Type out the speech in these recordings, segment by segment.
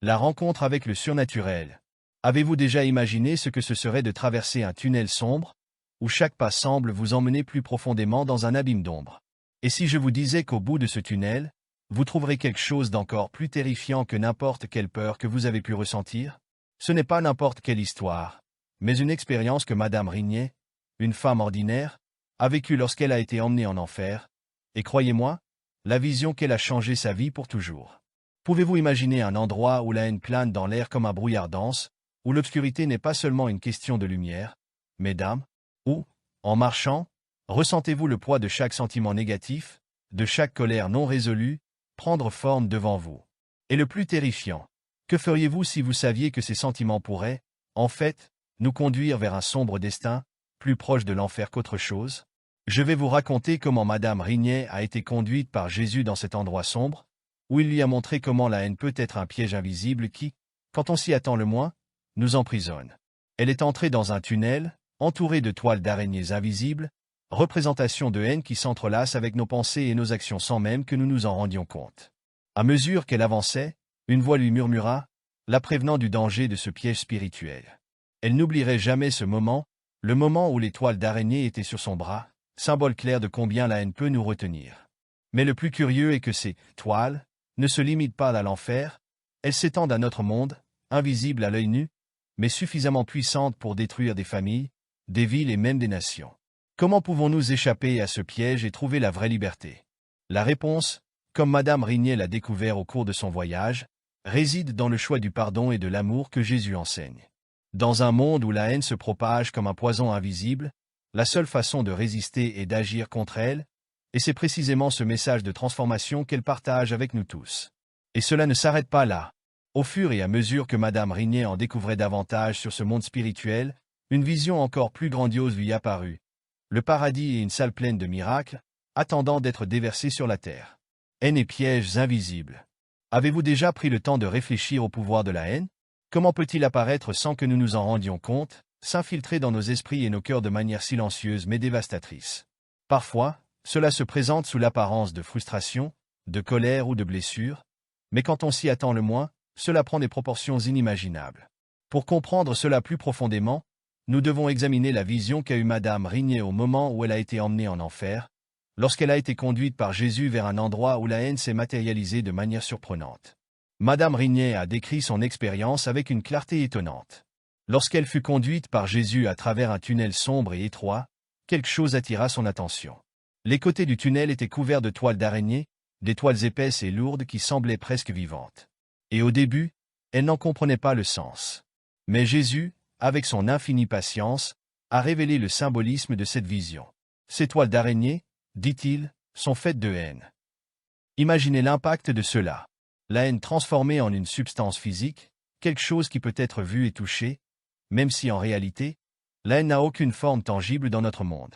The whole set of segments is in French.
La rencontre avec le surnaturel. Avez-vous déjà imaginé ce que ce serait de traverser un tunnel sombre, où chaque pas semble vous emmener plus profondément dans un abîme d'ombre? Et si je vous disais qu'au bout de ce tunnel, vous trouverez quelque chose d'encore plus terrifiant que n'importe quelle peur que vous avez pu ressentir? Ce n'est pas n'importe quelle histoire, mais une expérience que Madame Rignet, une femme ordinaire, a vécue lorsqu'elle a été emmenée en enfer, et croyez-moi, la vision qu'elle a changé sa vie pour toujours. Pouvez-vous imaginer un endroit où la haine plane dans l'air comme un brouillard dense, où l'obscurité n'est pas seulement une question de lumière, mesdames, où, en marchant, ressentez-vous le poids de chaque sentiment négatif, de chaque colère non résolue, prendre forme devant vous? Et le plus terrifiant, que feriez-vous si vous saviez que ces sentiments pourraient, en fait, nous conduire vers un sombre destin, plus proche de l'enfer qu'autre chose? Je vais vous raconter comment Madame Rignet a été conduite par Jésus dans cet endroit sombre, où il lui a montré comment la haine peut être un piège invisible qui, quand on s'y attend le moins, nous emprisonne. Elle est entrée dans un tunnel, entourée de toiles d'araignées invisibles, représentation de haine qui s'entrelacent avec nos pensées et nos actions sans même que nous nous en rendions compte. À mesure qu'elle avançait, une voix lui murmura, la prévenant du danger de ce piège spirituel. Elle n'oublierait jamais ce moment, le moment où les toiles d'araignée étaient sur son bras, symbole clair de combien la haine peut nous retenir. Mais le plus curieux est que ces toiles ne se limitent pas à l'enfer, elles s'étendent à notre monde, invisibles à l'œil nu, mais suffisamment puissantes pour détruire des familles, des villes et même des nations. Comment pouvons-nous échapper à ce piège et trouver la vraie liberté? La réponse, comme Madame Rignet l'a découvert au cours de son voyage, réside dans le choix du pardon et de l'amour que Jésus enseigne. Dans un monde où la haine se propage comme un poison invisible, la seule façon de résister est d'agir contre elle, et c'est précisément ce message de transformation qu'elle partage avec nous tous. Et cela ne s'arrête pas là. Au fur et à mesure que Madame Rignet en découvrait davantage sur ce monde spirituel, une vision encore plus grandiose lui apparut. Le paradis est une salle pleine de miracles, attendant d'être déversés sur la terre. Haine et pièges invisibles. Avez-vous déjà pris le temps de réfléchir au pouvoir de la haine? Comment peut-il apparaître sans que nous nous en rendions compte, s'infiltrer dans nos esprits et nos cœurs de manière silencieuse mais dévastatrice? Parfois, cela se présente sous l'apparence de frustration, de colère ou de blessure, mais quand on s'y attend le moins, cela prend des proportions inimaginables. Pour comprendre cela plus profondément, nous devons examiner la vision qu'a eue Madame Rignet au moment où elle a été emmenée en enfer, lorsqu'elle a été conduite par Jésus vers un endroit où la haine s'est matérialisée de manière surprenante. Madame Rignet a décrit son expérience avec une clarté étonnante. Lorsqu'elle fut conduite par Jésus à travers un tunnel sombre et étroit, quelque chose attira son attention. Les côtés du tunnel étaient couverts de toiles d'araignée, des toiles épaisses et lourdes qui semblaient presque vivantes. Et au début, elle n'en comprenait pas le sens. Mais Jésus, avec son infinie patience, a révélé le symbolisme de cette vision. Ces toiles d'araignée, dit-il, sont faites de haine. Imaginez l'impact de cela. La haine transformée en une substance physique, quelque chose qui peut être vu et touché, même si en réalité, la haine n'a aucune forme tangible dans notre monde.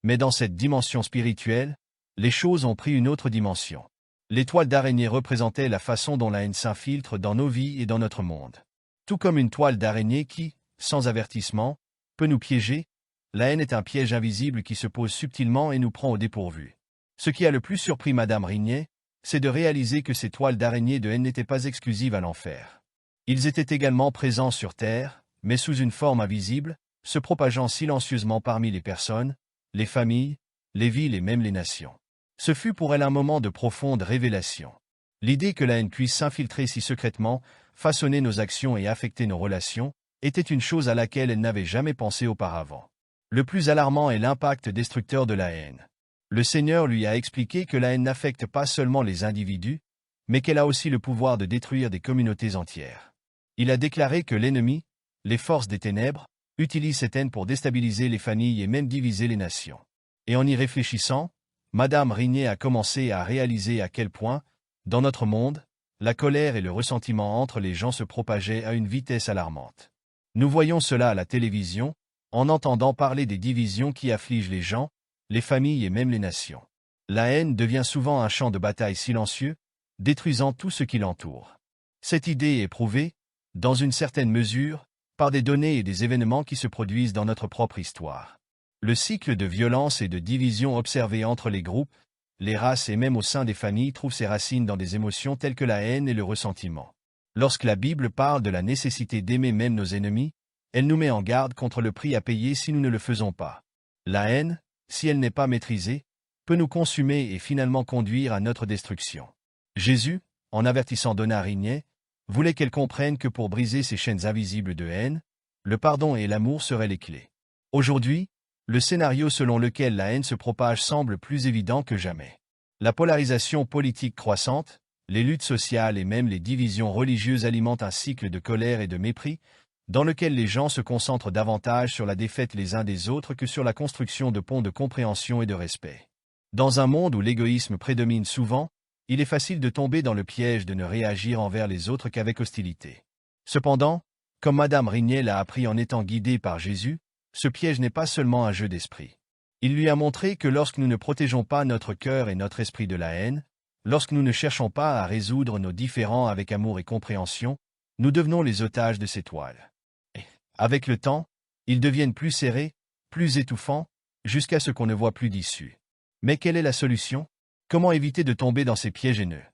Mais dans cette dimension spirituelle, les choses ont pris une autre dimension. Les toiles d'araignée représentaient la façon dont la haine s'infiltre dans nos vies et dans notre monde. Tout comme une toile d'araignée qui, sans avertissement, peut nous piéger, la haine est un piège invisible qui se pose subtilement et nous prend au dépourvu. Ce qui a le plus surpris Madame Rignet, c'est de réaliser que ces toiles d'araignée de haine n'étaient pas exclusives à l'enfer. Ils étaient également présents sur Terre, mais sous une forme invisible, se propageant silencieusement parmi les personnes, les familles, les villes et même les nations. Ce fut pour elle un moment de profonde révélation. L'idée que la haine puisse s'infiltrer si secrètement, façonner nos actions et affecter nos relations, était une chose à laquelle elle n'avait jamais pensé auparavant. Le plus alarmant est l'impact destructeur de la haine. Le Seigneur lui a expliqué que la haine n'affecte pas seulement les individus, mais qu'elle a aussi le pouvoir de détruire des communautés entières. Il a déclaré que l'ennemi, les forces des ténèbres, utilisent cette haine pour déstabiliser les familles et même diviser les nations. Et en y réfléchissant, Madame Rignet a commencé à réaliser à quel point, dans notre monde, la colère et le ressentiment entre les gens se propageaient à une vitesse alarmante. Nous voyons cela à la télévision, en entendant parler des divisions qui affligent les gens, les familles et même les nations. La haine devient souvent un champ de bataille silencieux, détruisant tout ce qui l'entoure. Cette idée est prouvée, dans une certaine mesure, par des données et des événements qui se produisent dans notre propre histoire. Le cycle de violence et de division observé entre les groupes, les races et même au sein des familles trouve ses racines dans des émotions telles que la haine et le ressentiment. Lorsque la Bible parle de la nécessité d'aimer même nos ennemis, elle nous met en garde contre le prix à payer si nous ne le faisons pas. La haine, si elle n'est pas maîtrisée, peut nous consumer et finalement conduire à notre destruction. Jésus, en avertissant Donna Rigney, voulait qu'elle comprenne que pour briser ces chaînes invisibles de haine, le pardon et l'amour seraient les clés. Aujourd'hui, le scénario selon lequel la haine se propage semble plus évident que jamais. La polarisation politique croissante, les luttes sociales et même les divisions religieuses alimentent un cycle de colère et de mépris, dans lequel les gens se concentrent davantage sur la défaite les uns des autres que sur la construction de ponts de compréhension et de respect. Dans un monde où l'égoïsme prédomine souvent, il est facile de tomber dans le piège de ne réagir envers les autres qu'avec hostilité. Cependant, comme Madame Rigney l'a appris en étant guidée par Jésus, ce piège n'est pas seulement un jeu d'esprit. Il lui a montré que lorsque nous ne protégeons pas notre cœur et notre esprit de la haine, lorsque nous ne cherchons pas à résoudre nos différends avec amour et compréhension, nous devenons les otages de ces toiles. Et, avec le temps, ils deviennent plus serrés, plus étouffants, jusqu'à ce qu'on ne voit plus d'issue. Mais quelle est la solution? Comment éviter de tomber dans ces pièges haineux?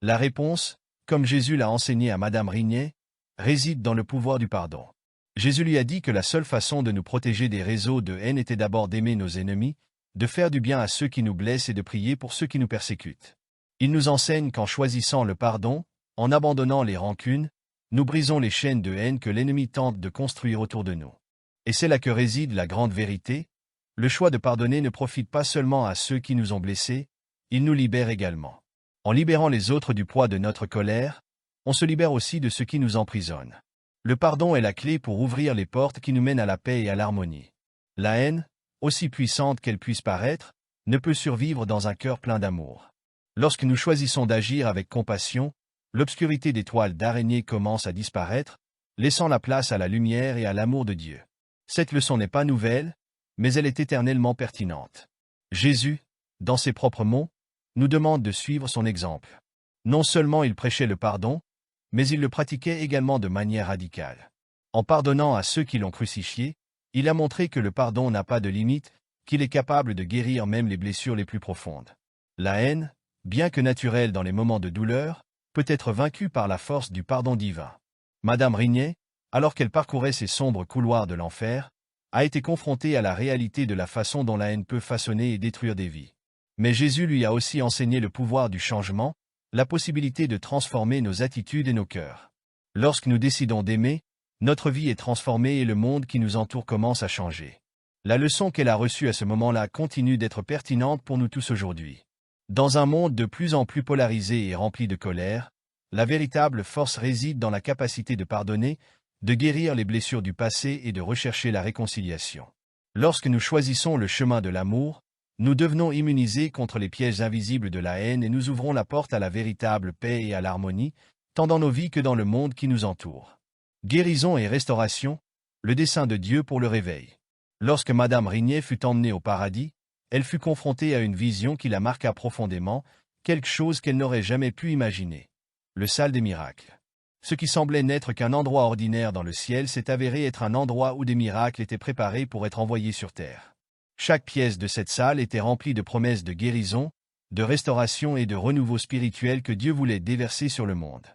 La réponse, comme Jésus l'a enseigné à Madame Rigney, réside dans le pouvoir du pardon. Jésus lui a dit que la seule façon de nous protéger des réseaux de haine était d'abord d'aimer nos ennemis, de faire du bien à ceux qui nous blessent et de prier pour ceux qui nous persécutent. Il nous enseigne qu'en choisissant le pardon, en abandonnant les rancunes, nous brisons les chaînes de haine que l'ennemi tente de construire autour de nous. Et c'est là que réside la grande vérité. Le choix de pardonner ne profite pas seulement à ceux qui nous ont blessés, il nous libère également. En libérant les autres du poids de notre colère, on se libère aussi de ce qui nous emprisonne. Le pardon est la clé pour ouvrir les portes qui nous mènent à la paix et à l'harmonie. La haine, aussi puissante qu'elle puisse paraître, ne peut survivre dans un cœur plein d'amour. Lorsque nous choisissons d'agir avec compassion, l'obscurité des toiles d'araignée commence à disparaître, laissant la place à la lumière et à l'amour de Dieu. Cette leçon n'est pas nouvelle, mais elle est éternellement pertinente. Jésus, dans ses propres mots, nous demande de suivre son exemple. Non seulement il prêchait le pardon, mais il le pratiquait également de manière radicale. En pardonnant à ceux qui l'ont crucifié, il a montré que le pardon n'a pas de limite, qu'il est capable de guérir même les blessures les plus profondes. La haine, bien que naturelle dans les moments de douleur, peut être vaincue par la force du pardon divin. Madame Rigney, alors qu'elle parcourait ces sombres couloirs de l'enfer, a été confrontée à la réalité de la façon dont la haine peut façonner et détruire des vies. Mais Jésus lui a aussi enseigné le pouvoir du changement, la possibilité de transformer nos attitudes et nos cœurs. Lorsque nous décidons d'aimer, notre vie est transformée et le monde qui nous entoure commence à changer. La leçon qu'elle a reçue à ce moment-là continue d'être pertinente pour nous tous aujourd'hui. Dans un monde de plus en plus polarisé et rempli de colère, la véritable force réside dans la capacité de pardonner, de guérir les blessures du passé et de rechercher la réconciliation. Lorsque nous choisissons le chemin de l'amour, nous devenons immunisés contre les pièges invisibles de la haine et nous ouvrons la porte à la véritable paix et à l'harmonie, tant dans nos vies que dans le monde qui nous entoure. Guérison et restauration, le dessein de Dieu pour le réveil. Lorsque Madame Rigney fut emmenée au paradis, elle fut confrontée à une vision qui la marqua profondément, quelque chose qu'elle n'aurait jamais pu imaginer. Le salle des miracles. Ce qui semblait n'être qu'un endroit ordinaire dans le ciel s'est avéré être un endroit où des miracles étaient préparés pour être envoyés sur terre. Chaque pièce de cette salle était remplie de promesses de guérison, de restauration et de renouveau spirituel que Dieu voulait déverser sur le monde.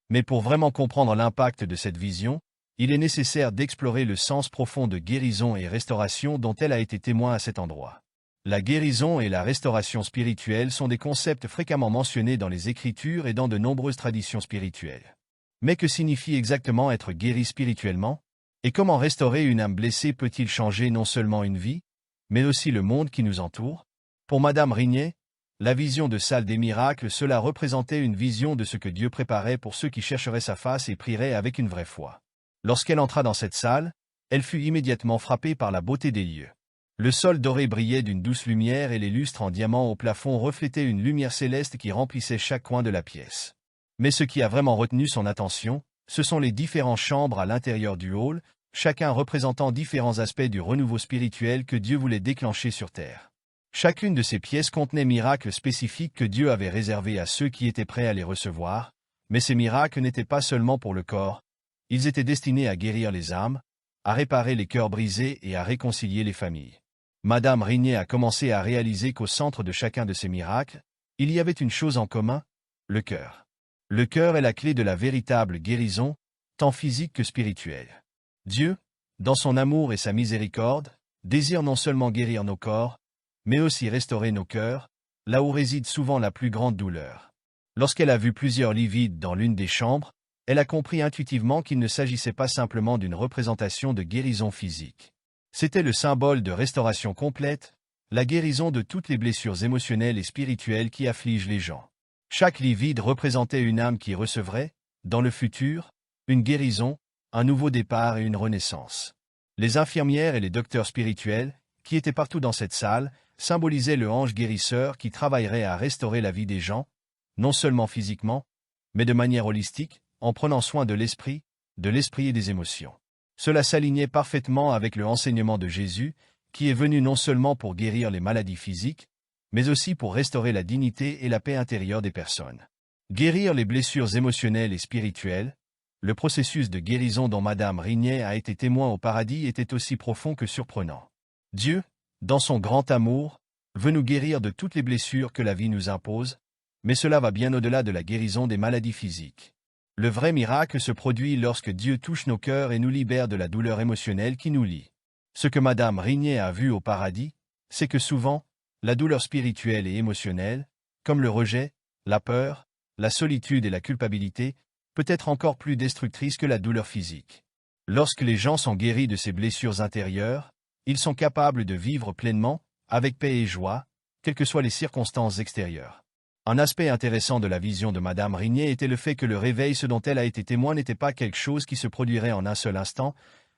Mais pour vraiment comprendre l'impact de cette vision, il est nécessaire d'explorer le sens profond de guérison et restauration dont elle a été témoin à cet endroit. La guérison et la restauration spirituelle sont des concepts fréquemment mentionnés dans les Écritures et dans de nombreuses traditions spirituelles. Mais que signifie exactement être guéri spirituellement? Et comment restaurer une âme blessée peut-il changer non seulement une vie, mais aussi le monde qui nous entoure? Pour Madame Rigney, la vision de salle des miracles, cela représentait une vision de ce que Dieu préparait pour ceux qui chercheraient sa face et prieraient avec une vraie foi. Lorsqu'elle entra dans cette salle, elle fut immédiatement frappée par la beauté des lieux. Le sol doré brillait d'une douce lumière et les lustres en diamant au plafond reflétaient une lumière céleste qui remplissait chaque coin de la pièce. Mais ce qui a vraiment retenu son attention, ce sont les différentes chambres à l'intérieur du hall, chacun représentant différents aspects du renouveau spirituel que Dieu voulait déclencher sur terre. Chacune de ces pièces contenait miracles spécifiques que Dieu avait réservés à ceux qui étaient prêts à les recevoir, mais ces miracles n'étaient pas seulement pour le corps, ils étaient destinés à guérir les âmes, à réparer les cœurs brisés et à réconcilier les familles. Madame Rigney a commencé à réaliser qu'au centre de chacun de ces miracles, il y avait une chose en commun, le cœur. Le cœur est la clé de la véritable guérison, tant physique que spirituelle. Dieu, dans son amour et sa miséricorde, désire non seulement guérir nos corps, mais aussi restaurer nos cœurs, là où réside souvent la plus grande douleur. Lorsqu'elle a vu plusieurs lits vides dans l'une des chambres, elle a compris intuitivement qu'il ne s'agissait pas simplement d'une représentation de guérison physique. C'était le symbole de restauration complète, la guérison de toutes les blessures émotionnelles et spirituelles qui affligent les gens. Chaque lit vide représentait une âme qui recevrait, dans le futur, une guérison, un nouveau départ et une renaissance. Les infirmières et les docteurs spirituels, qui étaient partout dans cette salle, symbolisaient le ange guérisseur qui travaillerait à restaurer la vie des gens, non seulement physiquement, mais de manière holistique, en prenant soin de l'esprit et des émotions. Cela s'alignait parfaitement avec le enseignement de Jésus, qui est venu non seulement pour guérir les maladies physiques, mais aussi pour restaurer la dignité et la paix intérieure des personnes. Guérir les blessures émotionnelles et spirituelles, le processus de guérison dont Madame Rignet a été témoin au paradis était aussi profond que surprenant. Dieu, dans son grand amour, veut nous guérir de toutes les blessures que la vie nous impose, mais cela va bien au-delà de la guérison des maladies physiques. Le vrai miracle se produit lorsque Dieu touche nos cœurs et nous libère de la douleur émotionnelle qui nous lie. Ce que Madame Rignet a vu au paradis, c'est que souvent, la douleur spirituelle et émotionnelle, comme le rejet, la peur, la solitude et la culpabilité, peut être encore plus destructrice que la douleur physique. Lorsque les gens sont guéris de ces blessures intérieures, ils sont capables de vivre pleinement, avec paix et joie, quelles que soient les circonstances extérieures. Un aspect intéressant de la vision de Madame Rignet était le fait que le réveil, ce dont elle a été témoin, n'était pas quelque chose qui se produirait en un seul instant,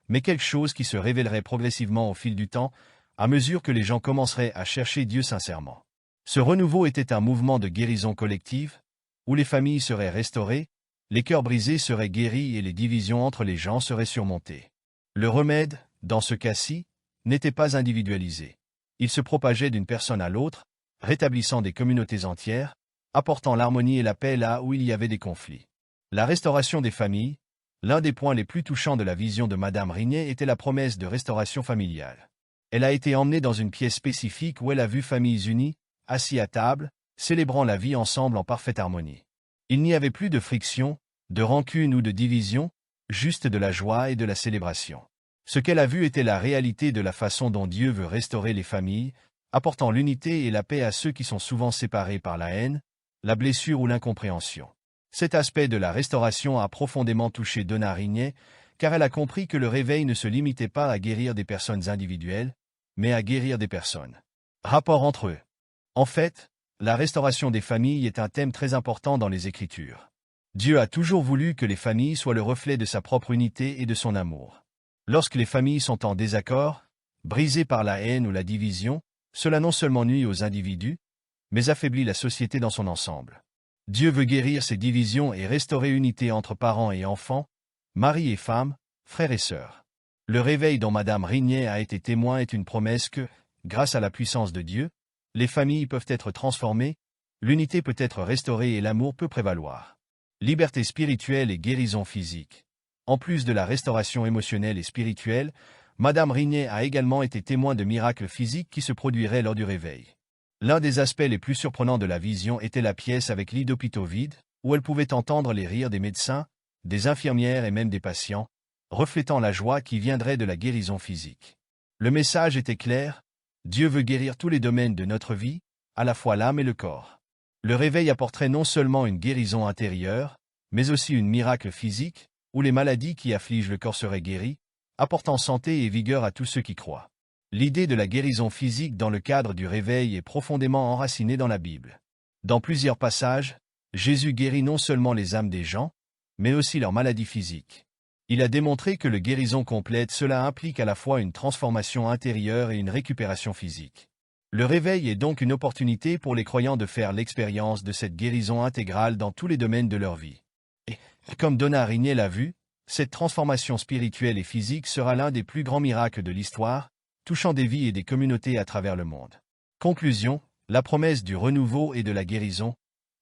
mais quelque chose qui se révélerait progressivement au fil du temps, à mesure que les gens commenceraient à chercher Dieu sincèrement. Ce renouveau était un mouvement de guérison collective, où les familles seraient restaurées, les cœurs brisés seraient guéris et les divisions entre les gens seraient surmontées. Le remède, dans ce cas-ci, n'était pas individualisé. Il se propageait d'une personne à l'autre, rétablissant des communautés entières, apportant l'harmonie et la paix là où il y avait des conflits. La restauration des familles, l'un des points les plus touchants de la vision de Madame Rignet était la promesse de restauration familiale. Elle a été emmenée dans une pièce spécifique où elle a vu familles unies, assis à table, célébrant la vie ensemble en parfaite harmonie. Il n'y avait plus de friction, de rancune ou de division, juste de la joie et de la célébration. Ce qu'elle a vu était la réalité de la façon dont Dieu veut restaurer les familles, apportant l'unité et la paix à ceux qui sont souvent séparés par la haine, la blessure ou l'incompréhension. Cet aspect de la restauration a profondément touché Donna Rignet, car elle a compris que le réveil ne se limitait pas à guérir des personnes individuelles, mais à guérir des personnes. Rapport entre eux. En fait, la restauration des familles est un thème très important dans les Écritures. Dieu a toujours voulu que les familles soient le reflet de sa propre unité et de son amour. Lorsque les familles sont en désaccord, brisées par la haine ou la division, cela non seulement nuit aux individus, mais affaiblit la société dans son ensemble. Dieu veut guérir ces divisions et restaurer unité entre parents et enfants, mari et femme, frères et sœurs. Le réveil dont Madame Rignet a été témoin est une promesse que, grâce à la puissance de Dieu, les familles peuvent être transformées, l'unité peut être restaurée et l'amour peut prévaloir. Liberté spirituelle et guérison physique. En plus de la restauration émotionnelle et spirituelle, Madame Rignet a également été témoin de miracles physiques qui se produiraient lors du réveil. L'un des aspects les plus surprenants de la vision était la pièce avec lits d'hôpitaux vides, où elle pouvait entendre les rires des médecins, des infirmières et même des patients, reflétant la joie qui viendrait de la guérison physique. Le message était clair, Dieu veut guérir tous les domaines de notre vie, à la fois l'âme et le corps. Le réveil apporterait non seulement une guérison intérieure, mais aussi une miracle physique, où les maladies qui affligent le corps seraient guéries, apportant santé et vigueur à tous ceux qui croient. L'idée de la guérison physique dans le cadre du réveil est profondément enracinée dans la Bible. Dans plusieurs passages, Jésus guérit non seulement les âmes des gens, mais aussi leurs maladies physiques. Il a démontré que la guérison complète, cela implique à la fois une transformation intérieure et une récupération physique. Le réveil est donc une opportunité pour les croyants de faire l'expérience de cette guérison intégrale dans tous les domaines de leur vie. Et, comme Donna Rignet l'a vu, cette transformation spirituelle et physique sera l'un des plus grands miracles de l'histoire, touchant des vies et des communautés à travers le monde. Conclusion, la promesse du renouveau et de la guérison.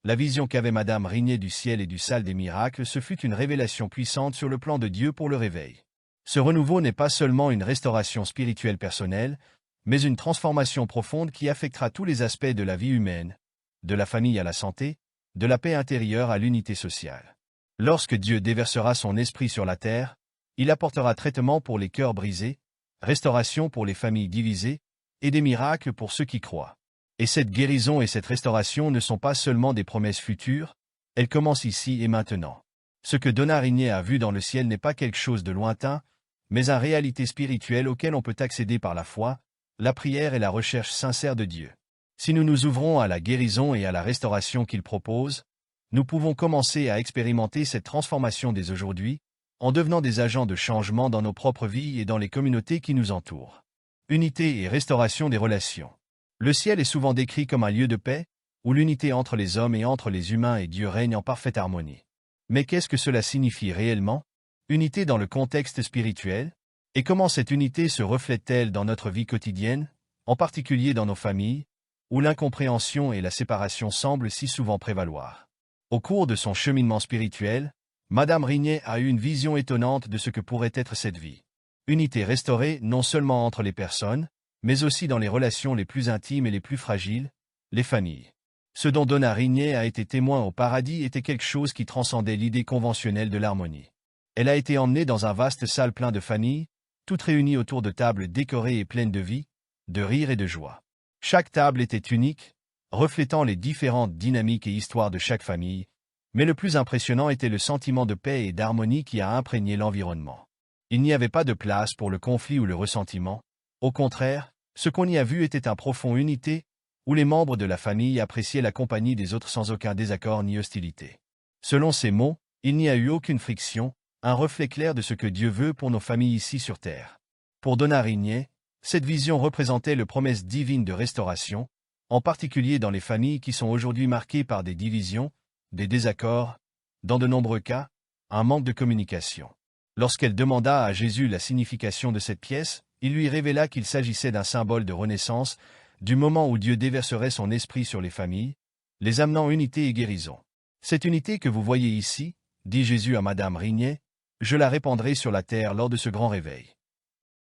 La vision qu'avait Madame Rignet du ciel et du salle des miracles, ce fut une révélation puissante sur le plan de Dieu pour le réveil. Ce renouveau n'est pas seulement une restauration spirituelle personnelle, mais une transformation profonde qui affectera tous les aspects de la vie humaine, de la famille à la santé, de la paix intérieure à l'unité sociale. Lorsque Dieu déversera son esprit sur la terre, il apportera traitement pour les cœurs brisés, restauration pour les familles divisées, et des miracles pour ceux qui croient. Et cette guérison et cette restauration ne sont pas seulement des promesses futures, elles commencent ici et maintenant. Ce que Donna Rigné a vu dans le ciel n'est pas quelque chose de lointain, mais une réalité spirituelle auquel on peut accéder par la foi, la prière et la recherche sincère de Dieu. Si nous nous ouvrons à la guérison et à la restauration qu'il propose, nous pouvons commencer à expérimenter cette transformation dès aujourd'hui, en devenant des agents de changement dans nos propres vies et dans les communautés qui nous entourent. Unité et restauration des relations. Le ciel est souvent décrit comme un lieu de paix, où l'unité entre les hommes et entre les humains et Dieu règne en parfaite harmonie. Mais qu'est-ce que cela signifie réellement? Unité dans le contexte spirituel? Et comment cette unité se reflète-t-elle dans notre vie quotidienne, en particulier dans nos familles, où l'incompréhension et la séparation semblent si souvent prévaloir? Au cours de son cheminement spirituel, Madame Rigné a eu une vision étonnante de ce que pourrait être cette vie. Unité restaurée non seulement entre les personnes, mais aussi dans les relations les plus intimes et les plus fragiles, les familles. Ce dont Donna Rigné a été témoin au paradis était quelque chose qui transcendait l'idée conventionnelle de l'harmonie. Elle a été emmenée dans un vaste salle plein de familles, toutes réunies autour de tables décorées et pleines de vie, de rire et de joie. Chaque table était unique, reflétant les différentes dynamiques et histoires de chaque famille, mais le plus impressionnant était le sentiment de paix et d'harmonie qui a imprégné l'environnement. Il n'y avait pas de place pour le conflit ou le ressentiment. Au contraire, ce qu'on y a vu était une profonde unité, où les membres de la famille appréciaient la compagnie des autres sans aucun désaccord ni hostilité. Selon ces mots, il n'y a eu aucune friction, un reflet clair de ce que Dieu veut pour nos familles ici sur terre. Pour Donna Rigné, cette vision représentait la promesse divine de restauration, en particulier dans les familles qui sont aujourd'hui marquées par des divisions, des désaccords, dans de nombreux cas, un manque de communication. Lorsqu'elle demanda à Jésus la signification de cette pièce, il lui révéla qu'il s'agissait d'un symbole de renaissance, du moment où Dieu déverserait son esprit sur les familles, les amenant unité et guérison. Cette unité que vous voyez ici, dit Jésus à Madame Rigné, je la répandrai sur la terre lors de ce grand réveil.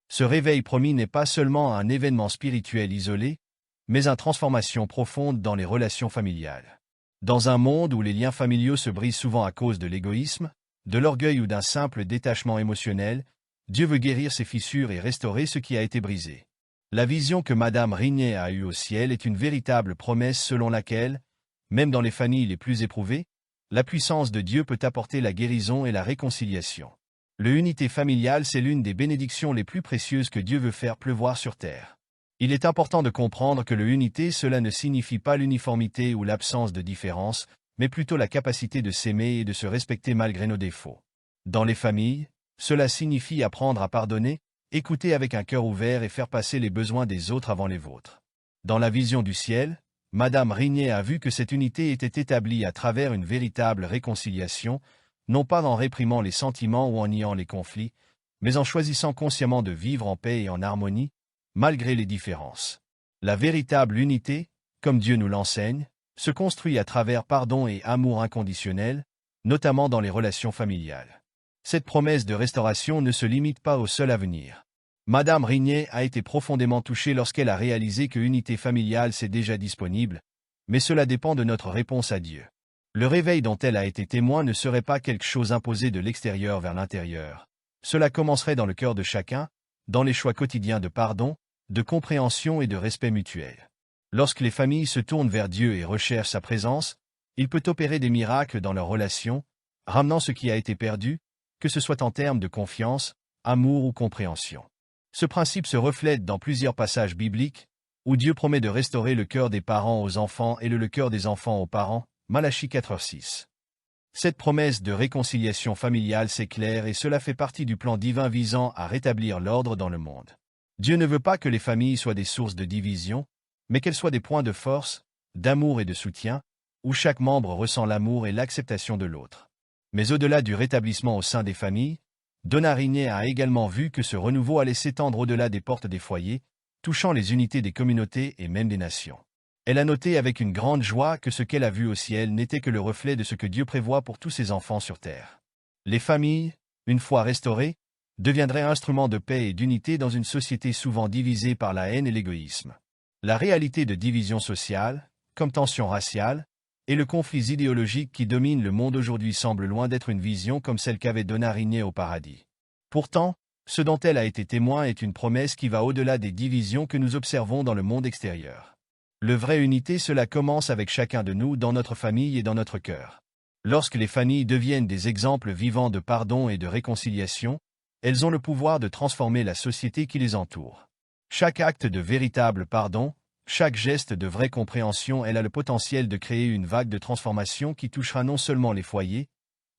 Ce réveil promis n'est pas seulement un événement spirituel isolé, mais une transformation profonde dans les relations familiales. Dans un monde où les liens familiaux se brisent souvent à cause de l'égoïsme, de l'orgueil ou d'un simple détachement émotionnel, Dieu veut guérir ces fissures et restaurer ce qui a été brisé. La vision que Madame Rigné a eue au ciel est une véritable promesse selon laquelle, même dans les familles les plus éprouvées, la puissance de Dieu peut apporter la guérison et la réconciliation. L'unité familiale, c'est l'une des bénédictions les plus précieuses que Dieu veut faire pleuvoir sur terre. Il est important de comprendre que l'unité, cela ne signifie pas l'uniformité ou l'absence de différence, mais plutôt la capacité de s'aimer et de se respecter malgré nos défauts. Dans les familles, cela signifie apprendre à pardonner, écouter avec un cœur ouvert et faire passer les besoins des autres avant les vôtres. Dans la vision du ciel, Madame Rigné a vu que cette unité était établie à travers une véritable réconciliation, non pas en réprimant les sentiments ou en niant les conflits, mais en choisissant consciemment de vivre en paix et en harmonie, malgré les différences. La véritable unité, comme Dieu nous l'enseigne, se construit à travers pardon et amour inconditionnel, notamment dans les relations familiales. Cette promesse de restauration ne se limite pas au seul avenir. Madame Rigné a été profondément touchée lorsqu'elle a réalisé que l'unité familiale c'est déjà disponible, mais cela dépend de notre réponse à Dieu. Le réveil dont elle a été témoin ne serait pas quelque chose imposé de l'extérieur vers l'intérieur. Cela commencerait dans le cœur de chacun, dans les choix quotidiens de pardon, de compréhension et de respect mutuel. Lorsque les familles se tournent vers Dieu et recherchent sa présence, il peut opérer des miracles dans leurs relations, ramenant ce qui a été perdu, que ce soit en termes de confiance, amour ou compréhension. Ce principe se reflète dans plusieurs passages bibliques, où Dieu promet de restaurer le cœur des parents aux enfants et le cœur des enfants aux parents, Malachie 4:6. Cette promesse de réconciliation familiale s'éclaire et cela fait partie du plan divin visant à rétablir l'ordre dans le monde. Dieu ne veut pas que les familles soient des sources de division, mais qu'elles soient des points de force, d'amour et de soutien, où chaque membre ressent l'amour et l'acceptation de l'autre. Mais au-delà du rétablissement au sein des familles, Donna Rigné a également vu que ce renouveau allait s'étendre au-delà des portes des foyers, touchant les unités des communautés et même des nations. Elle a noté avec une grande joie que ce qu'elle a vu au ciel n'était que le reflet de ce que Dieu prévoit pour tous ses enfants sur terre. Les familles, une fois restaurées, deviendraient instruments de paix et d'unité dans une société souvent divisée par la haine et l'égoïsme. La réalité de division sociale, comme tension raciale, et le conflit idéologique qui domine le monde aujourd'hui semble loin d'être une vision comme celle qu'avait Donna Rigney au paradis. Pourtant, ce dont elle a été témoin est une promesse qui va au-delà des divisions que nous observons dans le monde extérieur. Le vrai unité, cela commence avec chacun de nous dans notre famille et dans notre cœur. Lorsque les familles deviennent des exemples vivants de pardon et de réconciliation, elles ont le pouvoir de transformer la société qui les entoure. Chaque acte de véritable pardon, chaque geste de vraie compréhension, elle a le potentiel de créer une vague de transformation qui touchera non seulement les foyers,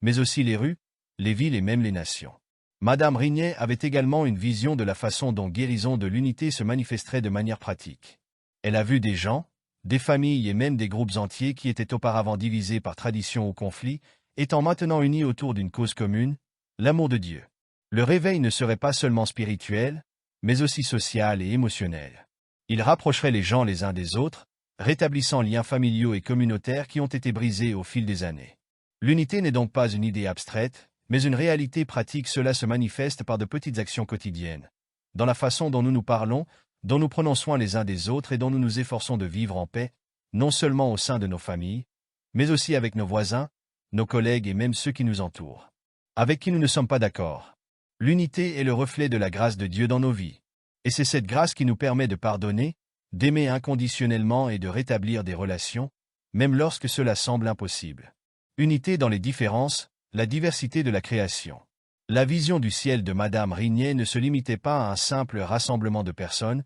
mais aussi les rues, les villes et même les nations. Madame Rigney avait également une vision de la façon dont guérison de l'unité se manifesterait de manière pratique. Elle a vu des gens, des familles et même des groupes entiers qui étaient auparavant divisés par tradition ou conflit, étant maintenant unis autour d'une cause commune, l'amour de Dieu. Le réveil ne serait pas seulement spirituel, mais aussi social et émotionnel. Il rapprocherait les gens les uns des autres, rétablissant liens familiaux et communautaires qui ont été brisés au fil des années. L'unité n'est donc pas une idée abstraite, mais une réalité pratique. Cela se manifeste par de petites actions quotidiennes, dans la façon dont nous nous parlons, dont nous prenons soin les uns des autres et dont nous nous efforçons de vivre en paix, non seulement au sein de nos familles, mais aussi avec nos voisins, nos collègues et même ceux qui nous entourent, avec qui nous ne sommes pas d'accord. L'unité est le reflet de la grâce de Dieu dans nos vies. Et c'est cette grâce qui nous permet de pardonner, d'aimer inconditionnellement et de rétablir des relations, même lorsque cela semble impossible. Unité dans les différences, la diversité de la création. La vision du ciel de Madame Rigney ne se limitait pas à un simple rassemblement de personnes,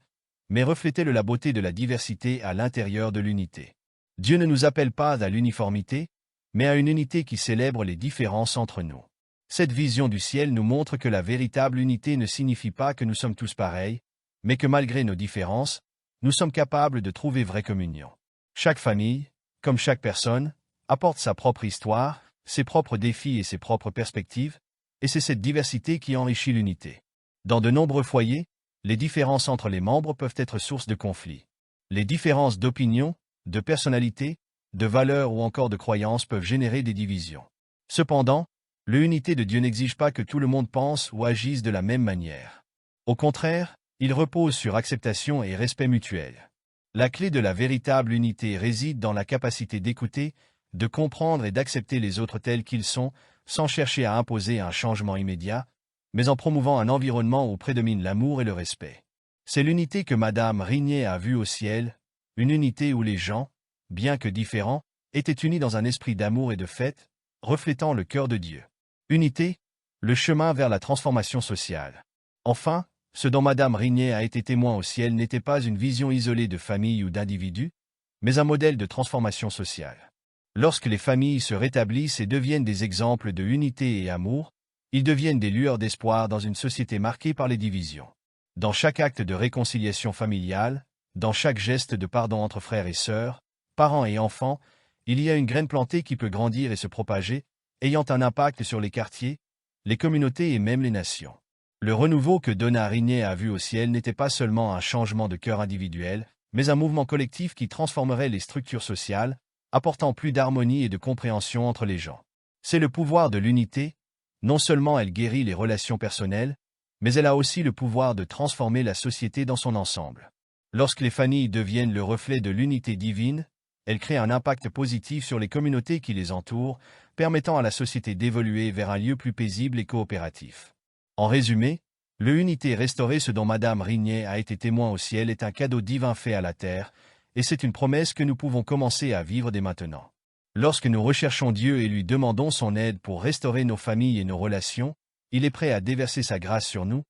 mais reflétait la beauté de la diversité à l'intérieur de l'unité. Dieu ne nous appelle pas à l'uniformité, mais à une unité qui célèbre les différences entre nous. Cette vision du ciel nous montre que la véritable unité ne signifie pas que nous sommes tous pareils, mais que malgré nos différences, nous sommes capables de trouver vraie communion. Chaque famille, comme chaque personne, apporte sa propre histoire, ses propres défis et ses propres perspectives, et c'est cette diversité qui enrichit l'unité. Dans de nombreux foyers, les différences entre les membres peuvent être source de conflits. Les différences d'opinion, de personnalité, de valeurs ou encore de croyances peuvent générer des divisions. Cependant, l'unité de Dieu n'exige pas que tout le monde pense ou agisse de la même manière. Au contraire, il repose sur acceptation et respect mutuel. La clé de la véritable unité réside dans la capacité d'écouter, de comprendre et d'accepter les autres tels qu'ils sont, sans chercher à imposer un changement immédiat, mais en promouvant un environnement où prédomine l'amour et le respect. C'est l'unité que Madame Rigney a vue au ciel, une unité où les gens, bien que différents, étaient unis dans un esprit d'amour et de fête, reflétant le cœur de Dieu. Unité, le chemin vers la transformation sociale. Enfin, ce dont Madame Rigney a été témoin au ciel n'était pas une vision isolée de famille ou d'individus, mais un modèle de transformation sociale. Lorsque les familles se rétablissent et deviennent des exemples de unité et amour, ils deviennent des lueurs d'espoir dans une société marquée par les divisions. Dans chaque acte de réconciliation familiale, dans chaque geste de pardon entre frères et sœurs, parents et enfants, il y a une graine plantée qui peut grandir et se propager, ayant un impact sur les quartiers, les communautés et même les nations. Le renouveau que Donna Rigney a vu au ciel n'était pas seulement un changement de cœur individuel, mais un mouvement collectif qui transformerait les structures sociales, apportant plus d'harmonie et de compréhension entre les gens. C'est le pouvoir de l'unité. Non seulement elle guérit les relations personnelles, mais elle a aussi le pouvoir de transformer la société dans son ensemble. Lorsque les familles deviennent le reflet de l'unité divine, elles créent un impact positif sur les communautés qui les entourent, permettant à la société d'évoluer vers un lieu plus paisible et coopératif. En résumé, l'unité restaurée, ce dont Madame Rigney a été témoin au ciel, est un cadeau divin fait à la terre, et c'est une promesse que nous pouvons commencer à vivre dès maintenant. Lorsque nous recherchons Dieu et lui demandons son aide pour restaurer nos familles et nos relations, il est prêt à déverser sa grâce sur nous,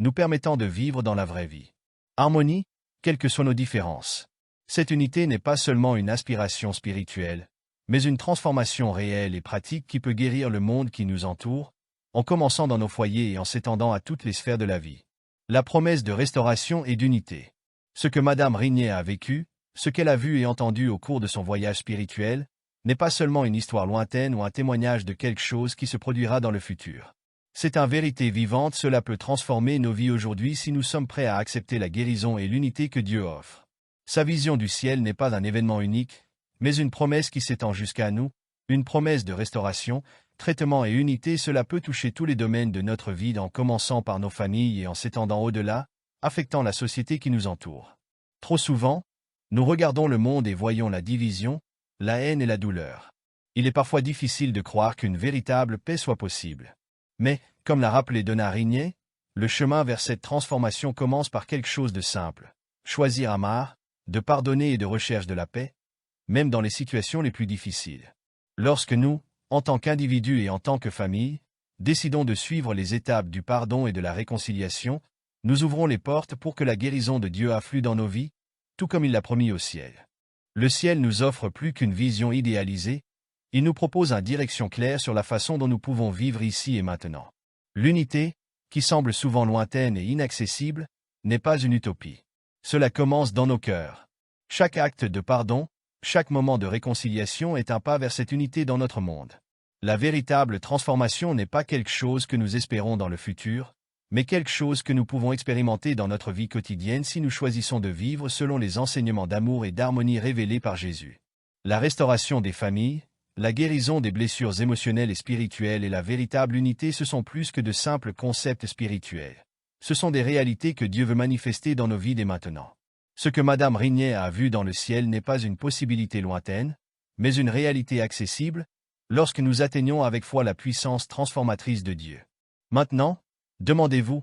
nous permettant de vivre dans la vraie vie. Harmonie, quelles que soient nos différences. Cette unité n'est pas seulement une aspiration spirituelle, mais une transformation réelle et pratique qui peut guérir le monde qui nous entoure, en commençant dans nos foyers et en s'étendant à toutes les sphères de la vie. La promesse de restauration et d'unité. Ce que Madame Rigney a vécu, ce qu'elle a vu et entendu au cours de son voyage spirituel, n'est pas seulement une histoire lointaine ou un témoignage de quelque chose qui se produira dans le futur. C'est une vérité vivante. Cela peut transformer nos vies aujourd'hui si nous sommes prêts à accepter la guérison et l'unité que Dieu offre. Sa vision du ciel n'est pas un événement unique, mais une promesse qui s'étend jusqu'à nous, une promesse de restauration, traitement et unité. Cela peut toucher tous les domaines de notre vie en commençant par nos familles et en s'étendant au-delà, affectant la société qui nous entoure. Trop souvent, nous regardons le monde et voyons la division, la haine et la douleur. Il est parfois difficile de croire qu'une véritable paix soit possible. Mais, comme l'a rappelé Donald Rignet, le chemin vers cette transformation commence par quelque chose de simple. Choisir Amar, de pardonner et de recherche de la paix, même dans les situations les plus difficiles. Lorsque nous, en tant qu'individus et en tant que famille, décidons de suivre les étapes du pardon et de la réconciliation, nous ouvrons les portes pour que la guérison de Dieu afflue dans nos vies, tout comme il l'a promis au ciel. Le ciel nous offre plus qu'une vision idéalisée, il nous propose une direction claire sur la façon dont nous pouvons vivre ici et maintenant. L'unité, qui semble souvent lointaine et inaccessible, n'est pas une utopie. Cela commence dans nos cœurs. Chaque acte de pardon, chaque moment de réconciliation est un pas vers cette unité dans notre monde. La véritable transformation n'est pas quelque chose que nous espérons dans le futur, mais quelque chose que nous pouvons expérimenter dans notre vie quotidienne si nous choisissons de vivre selon les enseignements d'amour et d'harmonie révélés par Jésus. La restauration des familles, la guérison des blessures émotionnelles et spirituelles et la véritable unité, ce sont plus que de simples concepts spirituels. Ce sont des réalités que Dieu veut manifester dans nos vies dès maintenant. Ce que Madame Rignet a vu dans le ciel n'est pas une possibilité lointaine, mais une réalité accessible, lorsque nous atteignons avec foi la puissance transformatrice de Dieu. Maintenant, demandez-vous,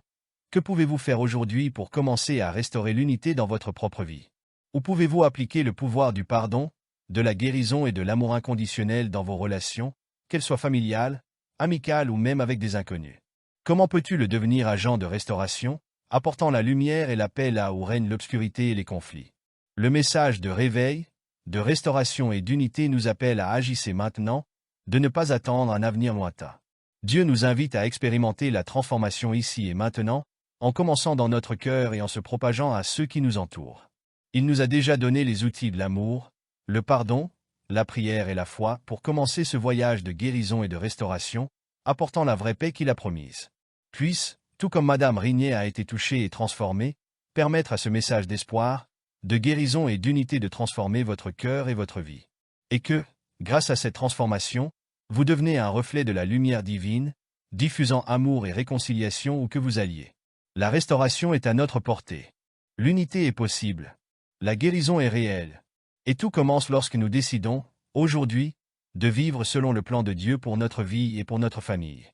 que pouvez-vous faire aujourd'hui pour commencer à restaurer l'unité dans votre propre vie? Où pouvez-vous appliquer le pouvoir du pardon, de la guérison et de l'amour inconditionnel dans vos relations, qu'elles soient familiales, amicales ou même avec des inconnus? Comment peux-tu le devenir agent de restauration, apportant la lumière et la paix là où règne l'obscurité et les conflits? Le message de réveil, de restauration et d'unité nous appelle à agir maintenant, de ne pas attendre un avenir lointain. Dieu nous invite à expérimenter la transformation ici et maintenant, en commençant dans notre cœur et en se propageant à ceux qui nous entourent. Il nous a déjà donné les outils de l'amour, le pardon, la prière et la foi pour commencer ce voyage de guérison et de restauration, apportant la vraie paix qu'il a promise. Puisse, tout comme Madame Rignet a été touchée et transformée, permettre à ce message d'espoir, de guérison et d'unité de transformer votre cœur et votre vie. Et que, grâce à cette transformation, vous devenez un reflet de la lumière divine, diffusant amour et réconciliation où que vous alliez. La restauration est à notre portée. L'unité est possible. La guérison est réelle. Et tout commence lorsque nous décidons, aujourd'hui, de vivre selon le plan de Dieu pour notre vie et pour notre famille.